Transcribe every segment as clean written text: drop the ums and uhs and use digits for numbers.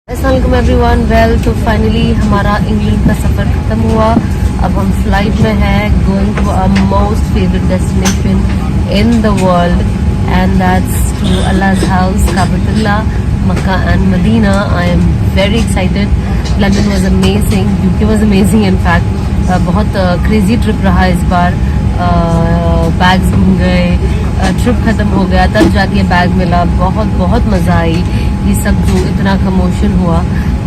अस्सलाम everyone. Well, तो finally हमारा इंग्लैंड का सफ़र ख़त्म हुआ। अब हम फ्लाइट में हैं going to our most favourite destination in the world and that's to अल्लाह's हाउस काबतुल्लाह, Mecca and Medina. I am very excited. London was amazing, UK was amazing. In fact बहुत क्रेजी ट्रिप रहा इस बार। Bags घूम गए, trip ख़त्म हो गया, तब जाके बैग मिला। बहुत बहुत मज़ा आई। ये सब जो इतना कमोशन हुआ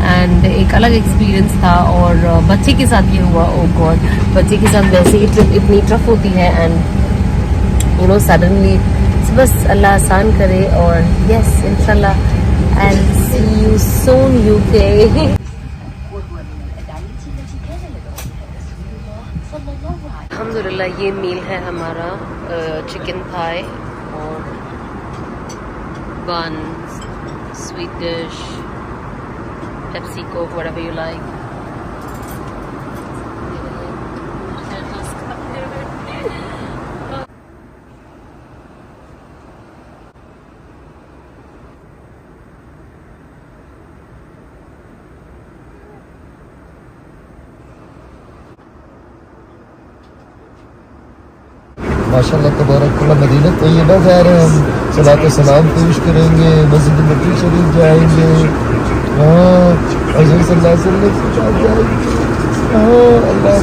एंड एक अलग एक्सपीरियंस था। और बच्चे के साथ ये हुआ, ओ गॉड, बच्चे के साथ वैसे ही ट्रिप इतनी टफ होती है एंड यू नो सडनली बस अल्लाह आसान करे। और यस, इंशाल्लाह I will see you soon UK. अल्हम्दुलिल्लाह ये मील है हमारा, चिकन थाई और बन, sweet dish, Pepsi, Coke, whatever you like. माशाल्लाह तबारकल्लाह, मदीना तैयबा जा रहे हैं हम। सलात सलाम पेश करेंगे, मस्जिद नबी शरीफ जाएंगे, हाँ हज़रत सल्लल्लाहु अलैहि वसल्लम के साथ जाएंगे, हाँ अल्लाह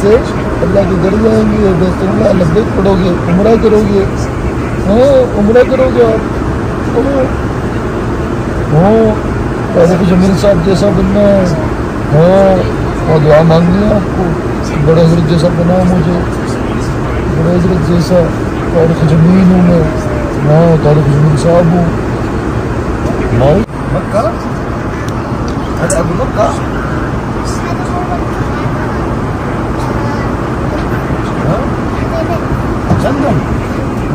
से अल्लाह के घर जाएंगे, बैतुल्लाह लब्बैक पढ़ोगे, उम्रा करोगे, हाँ उम्रा करोगे आप, हाँ पहले कुछ अमीर साहब जैसा बनना है, हाँ और दुआ मांगनी है आपको, बड़े हजरत जैसा बना मुझे, बड़े हजरत जैसा। तारिक जमीन हूँ मैं, हाँ तारिक जमीन साहब हूँ। मक्का, अरे अबू मक्का, लंदन,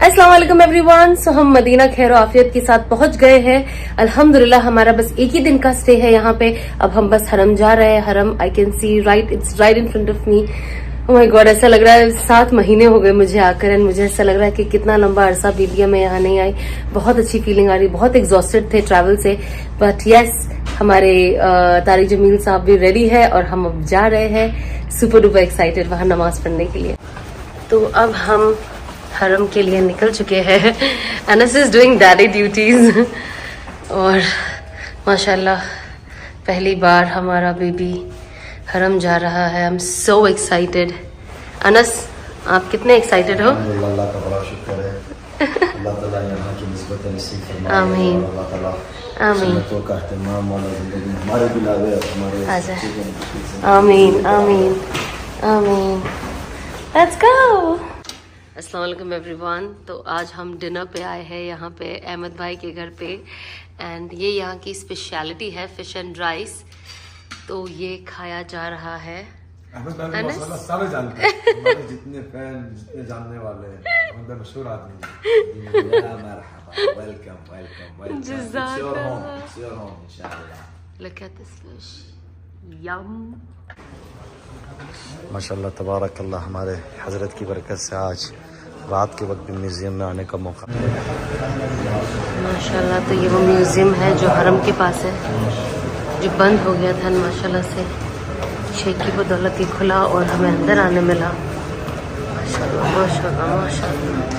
अस्सलाम वालेकुम एवरीवन। सो हम मदीना खैर आफियत के साथ पहुंच गए हैं अल्हम्दुलिल्लाह। हमारा बस एक ही दिन का स्टे है यहाँ पे। अब हम बस हरम जा रहे हैं। हरम I can see right, it's right in front of me. Oh my God, ऐसा लग रहा है 7 महीने हो गए मुझे आकर एंड मुझे ऐसा लग रहा है कि कितना लंबा अरसा बीत गया मैं यहाँ नहीं आई। बहुत अच्छी फीलिंग आ रही, बहुत एग्जॉस्टेड थे ट्रैवल से, बट यस हमारे तारिक जमील साहब भी रेडी है और हम अब जा रहे हैं सुपर डुपर एक्साइटेड वहाँ नमाज पढ़ने के लिए। तो अब हम हरम के लिए निकल चुके हैं। Anas is doing daddy duties और माशाल्लाह पहली बार हमारा बेबी हरम जा रहा है। I am so excited. Anas, आप कितने एक्साइटेड हो? अल्लाह का बड़ा शुक्र है, अल्लाह ताला यहाँ की निस्बत नसीब फरमाए। आमीन अल्लाह ताला आमीन सुन्नतों का इहतमाम वाला जिंदगी हमारे भी लावे, हमारे आजा। आमीन आमीन आमीन। Let's go. अस्सलाम वालेकुम एवरीवन। तो आज हम डिनर पे आए हैं यहाँ पे अहमद भाई के घर पे एंड ये यहाँ की स्पेशलिटी है फिश एंड राइस। तो ये खाया जा रहा है। अहमद भाई मसाला सारे जानते हैं, हमारे जितने फैन, जितने जानने वाले हैं, अहमद भाई मशहूर आदमी है। Welcome welcome welcome. जज़ाकल्लाह। It's your home इंशाल्लाह। Look at this fish. Yum. माशाल्लाह तबारकल्लाह, हमारे हजरत की बरकत से आज रात के वक्त भी म्यूजियम में आने का मौका। माशाल्लाह, तो ये वो म्यूजियम है जो हरम के पास है, जो बंद हो गया था। माशाल्लाह से शेख की बदौलत ही खुला और हमें अंदर आने मिला। माशाल्लाह माशाल्लाह माशाल्लाह।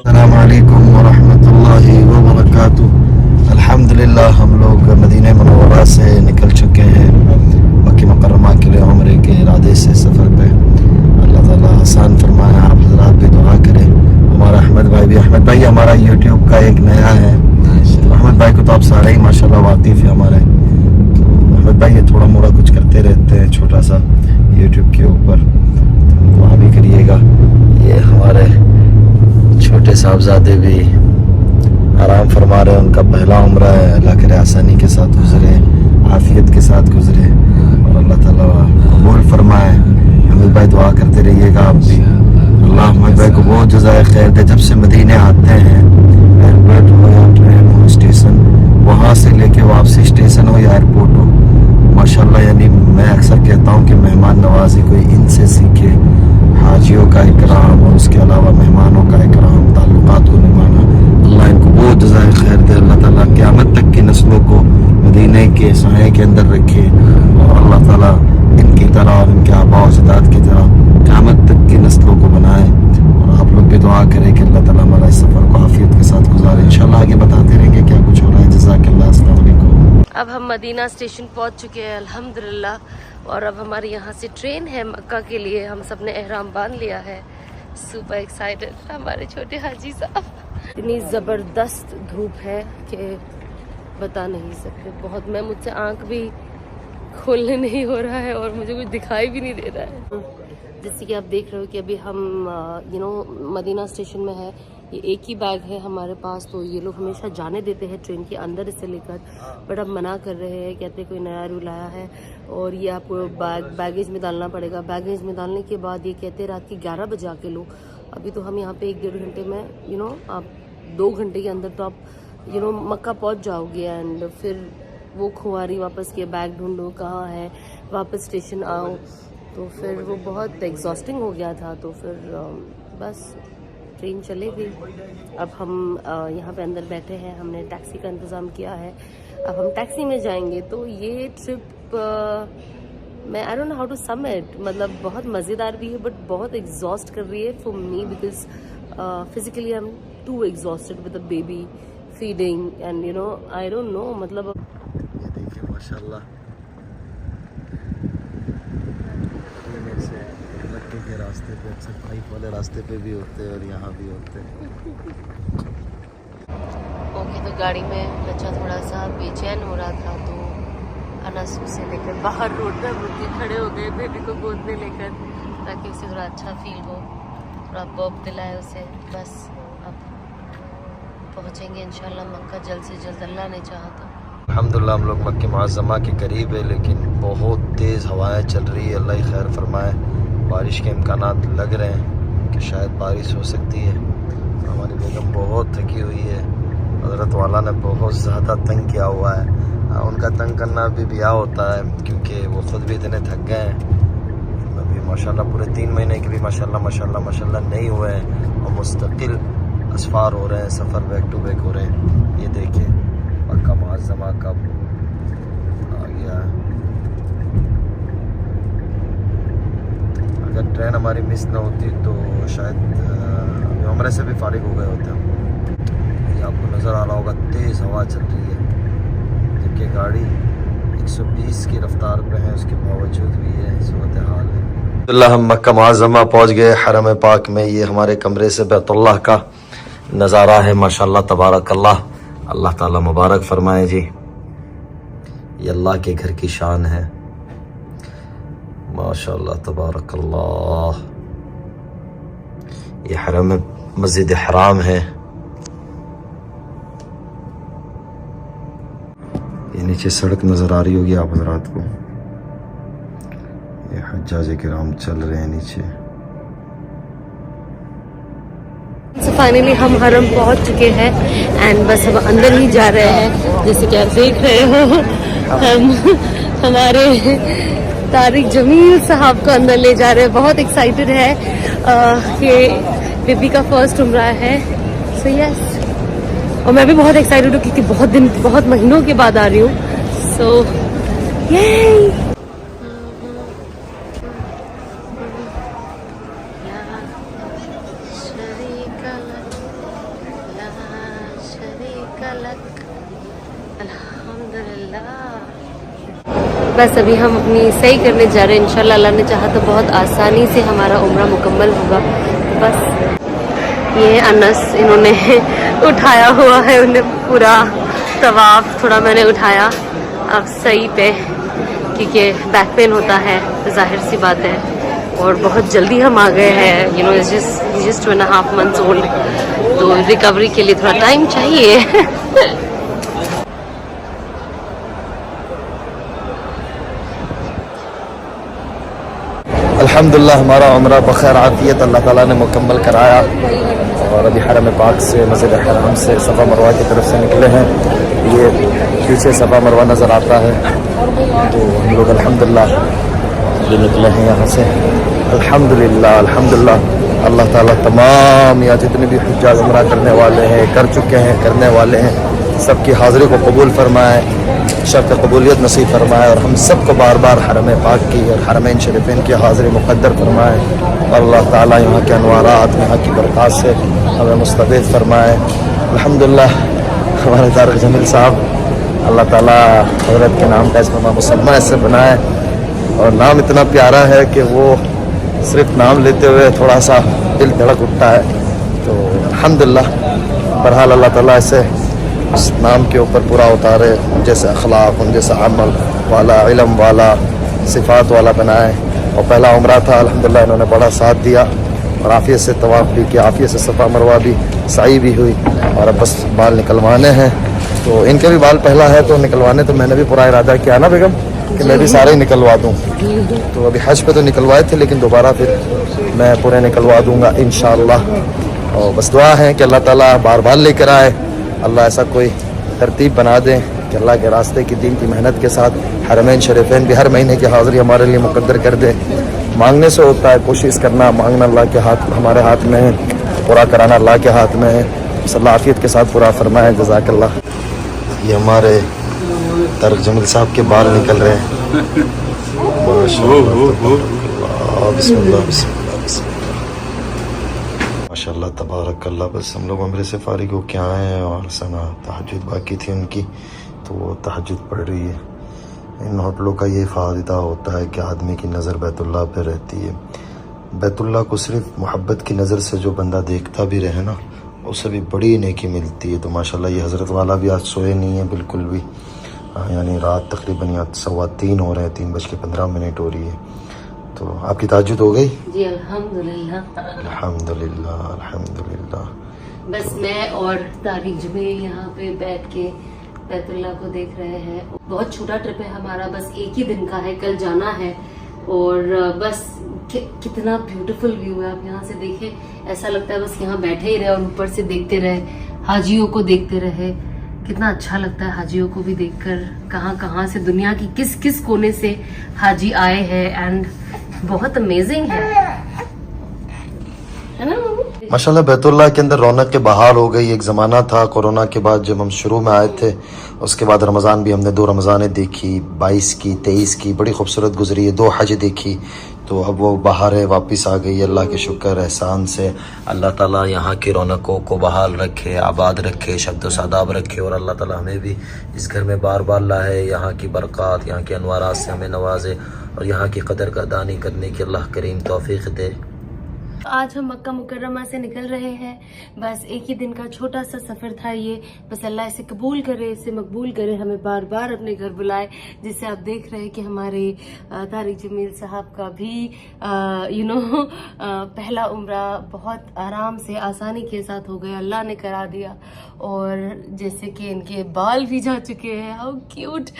अस्सलाम वालेकुम वरहमतुल्लाहि वबरकातुह। अल्हम्दुलिल्लाह हम लोग मदीना मुनव्वरा से निकल चुके हैं मक्के मुकर्रमा के लिए उम्रे के इरादे से सफ़र पे। अल्लाह ताला आसान फरमाए। आप हज़रात भी दुआ करें। हमारा अहमद भाई हमारा यूट्यूब का एक नया है। अहमद भाई को तो आप सारे ही माशाल्लाह वाकिफ़ है हमारे। तो अहमद भाई ये थोड़ा मोड़ा कुछ करते रहते हैं छोटा सा यूट्यूब के ऊपर, तो वहाँ भी करिएगा। ये हमारे छोटे साहबजादे भी आराम फरमा रहे हैं। उनका पहला उम्रा है। अल्लाह करे आसानी के साथ गुजरे, आफियत के साथ गुजरे और अल्लाह ताला कबूल फरमाए। अहमद भाई दुआ करते रहिएगा आप भी। अल्लाह अहमद भाई को बहुत जज़ाए खैर दे। जब से मदीने आते हैं, एयरपोर्ट हो या ट्रेन हो, स्टेशन, वहाँ से लेके वापसी स्टेशन हो या एयरपोर्ट हो, माशाल्लाह यानी मैं अक्सर कहता हूँ कि मेहमान नवाजी कोई इनसे सीखे। हाजियों का इकराम और उसके अलावा मेहमानों का इकराम, ताल्लुकात को निभाना। अल्लाह इनको बहुत जज़ाए खैर दे। अल्लाह ताला क़यामत तक की नस्लों को मदीने के साए के अंदर रखे और अल्लाह ताला इनकी तरह और इनके आबा और अजदाद की तरह क़यामत तक की नस्लों को बनाए। और आप लोग भी दुआ करें कि अल्लाह ताला हमारा इस सफ़र को आफियत के साथ गुजारे। इंशाल्लाह आगे बताते रहेंगे क्या कुछ हो रहा है। जज़ाकल्लाह। अस्सलाम वालेकुम। अब हम मदीना स्टेशन पहुंच चुके हैं अल्हम्दुलिल्लाह। और अब हमारे यहाँ से ट्रेन है मक्का के लिए। हम सब ने एहराम बांध लिया है। सुपर एक्साइटेड हमारे छोटे हाजी साहब। इतनी ज़बरदस्त धूप है कि बता नहीं सकते। बहुत, मैं मुझसे आंख भी खोलने नहीं हो रहा है और मुझे कुछ दिखाई भी नहीं दे रहा है। जैसे कि आप देख रहे हो कि अभी हम मदीना स्टेशन में है। ये एक ही बैग है हमारे पास, तो ये लोग हमेशा जाने देते हैं ट्रेन के अंदर इसे लेकर, बट अब मना कर रहे हैं। कहते हैं कोई नया रूल आया है और ये आपको बैगेज में डालना पड़ेगा। बैगेज में डालने के बाद ये कहते हैं रात के 11 बजे आके लो। अभी तो हम यहाँ पे 1-1.5 घंटे में आप 2 घंटे के अंदर तो आप मक्का पहुँच जाओगे। एंड फिर वो खुआरी वापस के बैग ढूंढो कहाँ है, वापस स्टेशन आओ, तो फिर वो बहुत एग्जॉस्टिंग हो गया था। तो फिर बस ट्रेन चले गई। अब हम यहाँ पे अंदर बैठे हैं। हमने टैक्सी का इंतज़ाम किया है। अब हम टैक्सी में जाएंगे। तो ये ट्रिप मैं I don't know how to sum it, मतलब बहुत मज़ेदार भी है बट बहुत एग्जॉस्ट कर रही है for me because physically I am too exhausted with the baby feeding and I don't know मतलब। ये देखिए माशाल्लाह मक्के के रास्ते पे अक्सर पाइप वाले रास्ते पे भी होते हैं और यहाँ भी होते हैं। ओके, तो गाड़ी में बच्चा थोड़ा सा बेचैन हो रहा था, तो अनस उसे लेकर बाहर रोड पर मुझे खड़े हो गए बेबी को गोद में लेकर, ताकि उसे थोड़ा अच्छा फील हो, थोड़ा बर्फ दिलाए उसे। बस अब पहुँचेंगे इंशाल्लाह मक्का जल्द से जल्द, अल्लाह ने चाहा तो। अल्हम्दुलिल्लाह हम लोग मक्के मुअज़्ज़मा के करीब है, लेकिन बहुत तेज़ हवाएं चल रही है। अल्लाह ही खैर फरमाए। बारिश के इम्कानात लग रहे हैं कि शायद बारिश हो सकती है। हमारी बेगम बहुत थकी हुई है। हज़रत वाला ने बहुत ज़्यादा तंग किया हुआ है। उनका तंग करना भी ब्याह होता है क्योंकि वो ख़ुद भी इतने थक गए हैं। अभी माशाल्लाह पूरे 3 महीने के भी माशाल्लाह नहीं हुए हैं और मुस्तकिल असफ़ार हो रहे हैं, सफ़र बैक टू बैक हो रहे हैं। ये देखिए मक्का मुअज़्ज़मा कब आ गया है। अगर ट्रेन हमारी मिस ना होती तो शायद उम्रे से भी फारिग हो गए होते हम। ये आपको नज़र आ रहा होगा तेज़ हवा चल रही है, जबकि गाड़ी 120 की रफ्तार पे है, उसके बावजूद भी ये सूरत हाल है। अल्लाह हम मक्का मुअज़्ज़मा पहुँच गए हरम पाक में। ये हमारे कमरे से बैतुल्लाह का नज़ारा है। माशाल्लाह तबारकल्लाह, अल्लाह ताला मुबारक फरमाए जी। ये अल्लाह के घर की शान है। माशाल्लाह तबारकल्लाह। ये हरम मस्जिद हराम है। ये नीचे सड़क नज़र आ रही होगी आप हज़रात को। ये हज्जाज किराम चल रहे हैं नीचे। तो फाइनली हम हरम पहुंच चुके हैं एंड बस हम अंदर ही जा रहे हैं। जैसे कि आप देख रहे हो हम हमारे तारिक जमील साहब को अंदर ले जा रहे हैं। बहुत एक्साइटेड है कि बेबी का फर्स्ट उम्रा है। सो यस और मैं भी बहुत एक्साइटेड हूँ क्योंकि बहुत महीनों के बाद आ रही हूँ। सो ये बस अभी हम अपनी सही करने जा रहे हैं। इंशाल्लाह अल्लाह ने चाहा तो बहुत आसानी से हमारा उम्रा मुकम्मल होगा। बस ये अनस इन्होंने उठाया हुआ है, उन्हें पूरा तवाफ थोड़ा मैंने उठाया अब सही पे, क्योंकि बैक पेन होता है तो जाहिर सी बात है। और बहुत जल्दी हम आ गए हैं, you know just 2.5 months old, तो रिकवरी के लिए थोड़ा टाइम चाहिए। अल्हम्दुलिल्लाह हमारा उम्रा बखैर आफियत अल्लाह ताला ने मुकम्मल कराया और अभी हरम पाक से मस्जिद हराम से सफ़ा मरवा की तरफ से निकले हैं। ये पीछे सफ़ा मरवा नज़र आता है, तो हम लोग अल्हम्दुलिल्लाह ये निकले हैं यहाँ से। अल्हम्दुलिल्लाह अल्हम्दुलिल्लाह अल्लाह ताला तमाम या जितने भी हुज्जाज उम्रा करने वाले हैं, कर चुके हैं, करने वाले हैं, सबकी हाज़िरी को कबूल फरमाए, शर्त कबूलियत नसीब फरमाए और हम सबको बार बार हरम पाक की और हरमैन शरीफैन की हाज़िरी मुक़द्दर फरमाए। और अल्लाह ताला यहाँ के अनवारात, यहाँ की बरक़ात से हमें मुस्तफ़ीद फरमाए। अल्हम्दुलिल्लाह हमारे तारिक जमील साहब, अल्लाह ताला हज़रत के नाम का इसमें मुसलमान ऐसे बनाए और नाम इतना प्यारा है कि वो सिर्फ नाम लेते हुए थोड़ा सा दिल धड़क उठता है। तो अल्हम्दुलिल्लाह बहरहाल अल्लाह ताला ऐसे उस नाम के ऊपर पूरा उतारे, जैसे अखलाक, उन जैसा अमल वाला, इल्म वाला, सिफ़ात वाला बनाए। और पहला उम्रा था, अल्हम्दुलिल्लाह इन्होंने बड़ा साथ दिया और आफियत से तवाफ़ भी किया, आफियत से सफ़ा मरवा भी, सई भी हुई। और अब बस बाल निकलवाने हैं, तो इनके भी बाल पहला है तो निकलवाने, तो मैंने भी पूरा इरादा किया ना बेगम कि मैं भी सारे ही निकलवा दूँ। तो अभी हज पे तो निकलवाए थे, लेकिन दोबारा फिर मैं पूरे निकलवा दूँगा इंशाअल्लाह। और बस दुआ है कि अल्लाह ताला बार बार लेकर आए, अल्लाह ऐसा कोई तरतीब बना दें कि अल्लाह के रास्ते की दीन की मेहनत के साथ हरमैन शरीफैन भी हर महीने की हाज़िरी हमारे लिए मुक़द्दर कर दे। मांगने से होता है, कोशिश करना, मांगना अल्लाह के हाथ, हमारे हाथ में है, पूरा कराना अल्लाह के हाथ में है। अल्लाह आफियत के साथ पूरा फरमाए, जज़ाकल्लाह। ये हमारे तारिक जमील साहब के बाल निकल रहे हैं। माशाअल्लाह, बिस्मिल्लाह बिस्मिल्लाह बिस्मिल्लाह, माशाअल्लाह तबारकल्लाह। बस हम लोग उम्रे से फारिग हो के आए हैं और सना तहज्जुद बाकी थी उनकी, तो वो तहज्जुद पढ़ रही है। इन होटलों का ये फ़ायदा होता है कि आदमी की नज़र बैतुल्लाह पे रहती है। बैतुल्लाह को सिर्फ मोहब्बत की नज़र से जो बंदा देखता भी रहे ना, उसे भी बड़ी नेकी मिलती है। तो माशाल्लाह ये हज़रत वाला भी आज सोए नहीं है बिल्कुल भी, यानी रात तकरीबन 3:15 हो रहे हैं, 3:15 हो रही है। तो आपकी तहज्जुद हो गई? जी अल्हम्दुलिल्लाह अल्हम्दुलिल्लाह अल्हम्दुलिल्लाह। बस मैं और तारिक जमील यहाँ पे बैठ के बैतुल्लाह को देख रहे हैं। बहुत छोटा ट्रिप है हमारा, बस एक ही दिन का है, कल जाना है। और बस कितना ब्यूटीफुल व्यू है, आप यहाँ से देखें, ऐसा लगता है बस यहाँ बैठे ही रहे और ऊपर से देखते रहे, हाजियों को देखते रहे। कितना अच्छा लगता है हाजियों को भी देखकर, कहाँ कहाँ से दुनिया की किस किस कोने से हाजी आए हैं। एंड बहुत अमेजिंग है ना माशाल्लाह। बैतुल्लाह के अंदर रौनक के बहार हो गई। एक ज़माना था कोरोना के बाद जब हम शुरू में आए थे, उसके बाद रमज़ान भी हमने 2 रमज़ानें देखी, 22 की 23 की, बड़ी खूबसूरत गुजरी है। 2 हज देखी, तो अब वो बहार है, वापस आ गई। अल्लाह के शुक्र एहसान से अल्लाह ताला यहाँ की रौनकों को बहाल रखे, आबाद रखे, शब्द सादाब रखे। और अल्लाह ताला हमें भी इस घर में बार बार लाए, यहाँ की बरक़ात, यहाँ के अनवारात से हमें नवाजे और यहाँ की कदर का दानी करने की अल्लाह करीम तौफीक दे। आज हम मक्का मुकर्रमा से निकल रहे हैं। बस एक ही दिन का छोटा सा सफ़र था ये। बस अल्लाह इसे कबूल करे, इसे मकबूल करे, हमें बार बार अपने घर बुलाए। जिससे आप देख रहे हैं कि हमारे तारिक जमील साहब का भी पहला उम्रा बहुत आराम से, आसानी के साथ हो गया, अल्लाह ने करा दिया। और जैसे कि इनके बाल भी जा चुके हैं, हाउ क्यूट।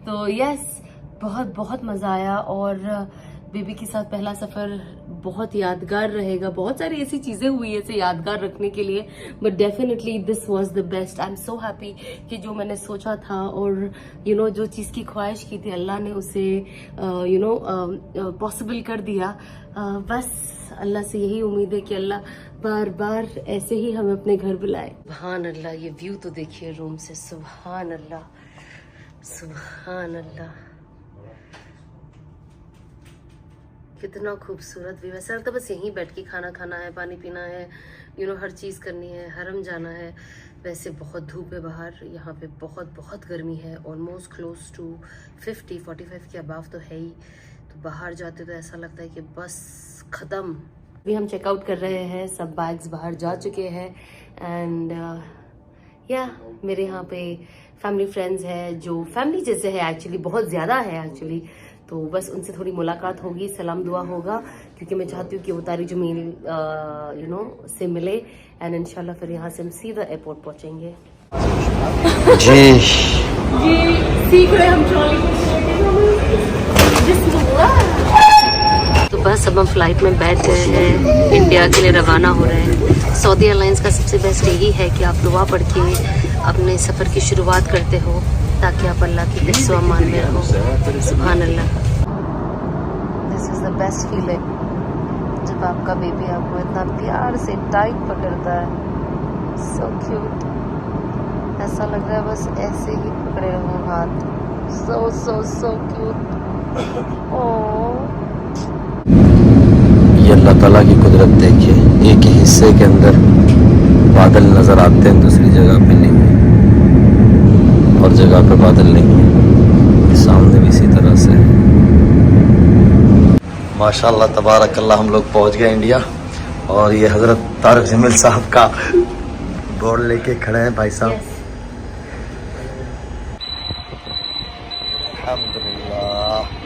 तो यस, बहुत बहुत मज़ा आया। और बेबी के साथ पहला सफ़र बहुत यादगार रहेगा। बहुत सारी ऐसी चीजें हुई है इसे यादगार रखने के लिए, but definitely this was the best. I am so happy कि जो मैंने सोचा था और जो चीज की ख्वाहिश की थी अल्लाह ने उसे पॉसिबल कर दिया। बस अल्लाह से यही उम्मीद है कि अल्लाह बार बार ऐसे ही हमें अपने घर बुलाए। सुभान अल्लाह, ये व्यू तो देखिए रूम से। सुभान अल्लाह, सुभान अल्लाह, कितना खूबसूरत व्यू है। सर तो बस यहीं बैठ के खाना खाना है, पानी पीना है, हर चीज़ करनी है, हरम जाना है। वैसे बहुत धूप है बाहर, यहाँ पे बहुत बहुत गर्मी है, ऑलमोस्ट क्लोज टू 45 के अबाव तो है ही। तो बाहर जाते तो ऐसा लगता है कि बस ख़त्म। अभी हम चेकआउट कर रहे हैं, सब बैग्स बाहर जा चुके हैं। एंड मेरे यहाँ पे फैमिली फ्रेंड्स है जो फैमिली जैसे है एक्चुअली, बहुत ज़्यादा है एक्चुअली। तो बस उनसे थोड़ी मुलाकात होगी, सलाम दुआ होगा, क्योंकि मैं चाहती हूँ कि वो तारी जमील से मिले। एंड इंशाल्लाह फिर यहाँ से हम सीधा एयरपोर्ट पहुँचेंगे। जी सीख रहे हम तो बस अब हम फ्लाइट में बैठ गए हैं, इंडिया के लिए रवाना हो रहे हैं। सऊदी एयरलाइंस का सबसे बेस्ट यही है कि आप दुआ पढ़ के अपने सफ़र की शुरुआत करते हो ताकि आप अल्लाह की हिफ्ज़ व अमान में रहो। सुभान अल्लाह। This is the best feeling जब आपका बेबी आपको इतना प्यार से टाइट पकड़ता है। सो क्यूट, ऐसा लग रहा है बस ऐसे ही पकड़े रहो हाथ। सो सो सो क्यूट। ओह, ये अल्लाह ताला की कुदरत देखिए, एक ही हिस्से के अंदर बादल नज़र आते हैं, दूसरी जगह पे नहीं, और जगह पे बादल नहीं है। सामने भी इसी तरह से। माशाल्लाह तबारकल्लाह, हम लोग पहुंच गए इंडिया। और ये हज़रत तारिक जमील साहब का बोर्ड लेके खड़े हैं भाई साहब। अल्हम्दुलिल्लाह।